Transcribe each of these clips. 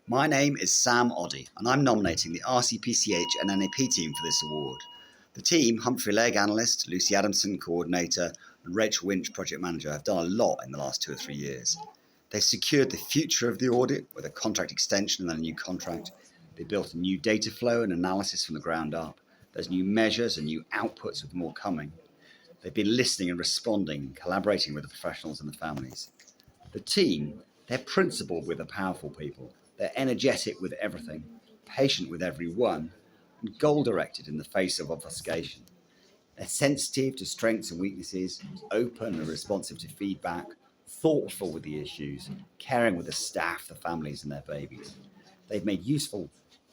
My name is Sam Oddy, and I'm nominating the RCPCH and NAP team for this award. The team, Humphrey Legg, analyst, Lucy Adamson, coordinator, and Rachel Winch, project manager, have done a lot in the last 2 or 3 years. They've secured the future of the audit with a contract extension and a new contract. They built a new data flow and analysis from the ground up. There's new measures and new outputs with more coming. They've been listening and responding and collaborating with the professionals and the families. The team, they're principled with the powerful people. They're energetic with everything, patient with everyone, and goal-directed in the face of obfuscation. They're sensitive to strengths and weaknesses, open and responsive to feedback, thoughtful with the issues, caring with the staff, the families, and their babies. They've made useful,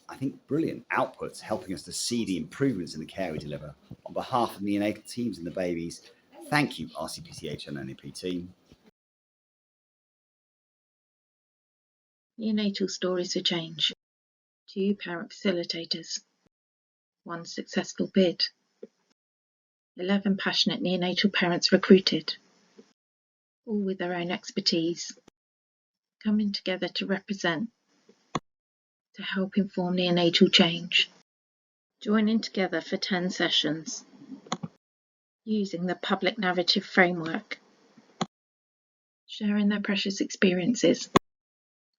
I think, brilliant outputs, helping us to see the improvements in the care we deliver. On behalf of the neonatal teams and the babies, thank you, RCPCH and NAP team. Neonatal Stories for Change. 2 parent facilitators. 1 successful bid. 11 passionate neonatal parents recruited, all with their own expertise, coming together to represent, to help inform neonatal change, joining together for 10 sessions, using the public narrative framework, sharing their precious experiences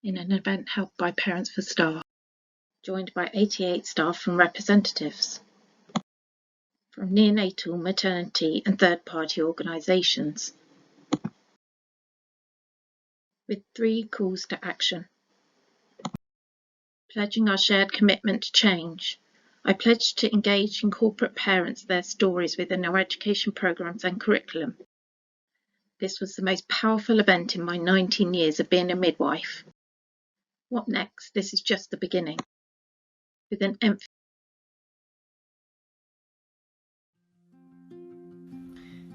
in an event held by Parents for Staff, joined by 88 staff and representatives from neonatal, maternity and third-party organisations, with 3 calls to action. Pledging our shared commitment to change, I pledge to engage incorporate parents their stories within our education programmes and curriculum. This was the most powerful event in my 19 years of being a midwife. What next? This is just the beginning. With an emphasis.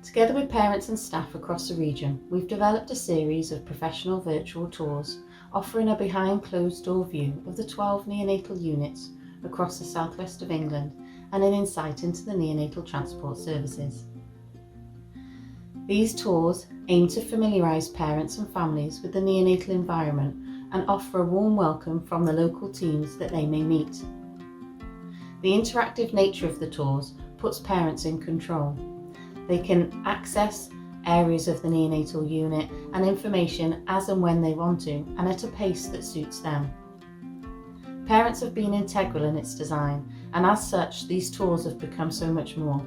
Together with parents and staff across the region, we've developed a series of professional virtual tours offering a behind closed door view of the 12 neonatal units across the southwest of England and an insight into the neonatal transport services. These tours aim to familiarise parents and families with the neonatal environment and offer a warm welcome from the local teams that they may meet. The interactive nature of the tours puts parents in control. They can access areas of the neonatal unit and information as and when they want to, and at a pace that suits them. Parents have been integral in its design, and as such, these tours have become so much more.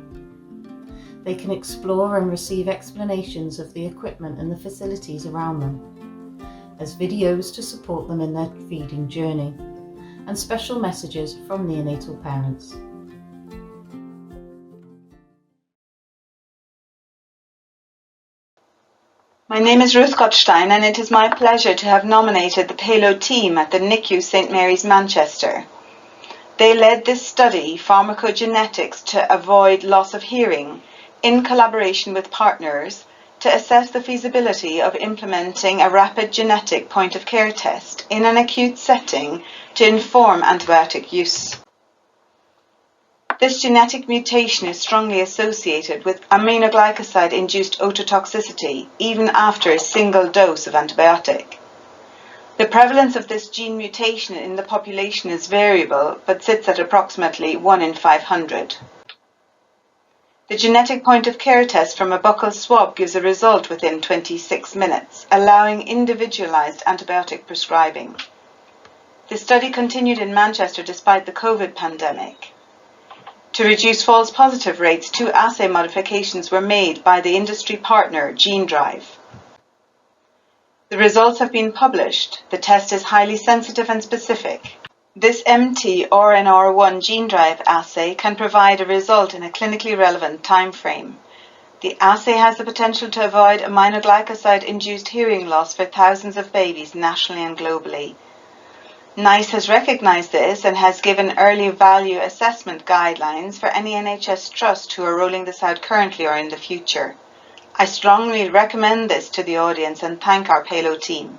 They can explore and receive explanations of the equipment and the facilities around them, as videos to support them in their feeding journey, and special messages from neonatal parents. My name is Ruth Gottstein, and it is my pleasure to have nominated the payload team at the NICU St Mary's Manchester. They led this study, pharmacogenetics to avoid loss of hearing, in collaboration with partners to assess the feasibility of implementing a rapid genetic point-of-care test in an acute setting to inform antibiotic use. This genetic mutation is strongly associated with aminoglycoside-induced ototoxicity even after a single dose of antibiotic. The prevalence of this gene mutation in the population is variable, but sits at approximately 1 in 500. The genetic point-of-care test from a buccal swab gives a result within 26 minutes, allowing individualised antibiotic prescribing. The study continued in Manchester despite the COVID pandemic. To reduce false positive rates, 2 assay modifications were made by the industry partner GeneDrive. The results have been published. The test is highly sensitive and specific. This MT-RNR1 GeneDrive assay can provide a result in a clinically relevant time frame. The assay has the potential to avoid aminoglycoside-induced hearing loss for thousands of babies nationally and globally. NICE has recognised this and has given early value assessment guidelines for any NHS trust who are rolling this out currently or in the future. I strongly recommend this to the audience and thank our payload team.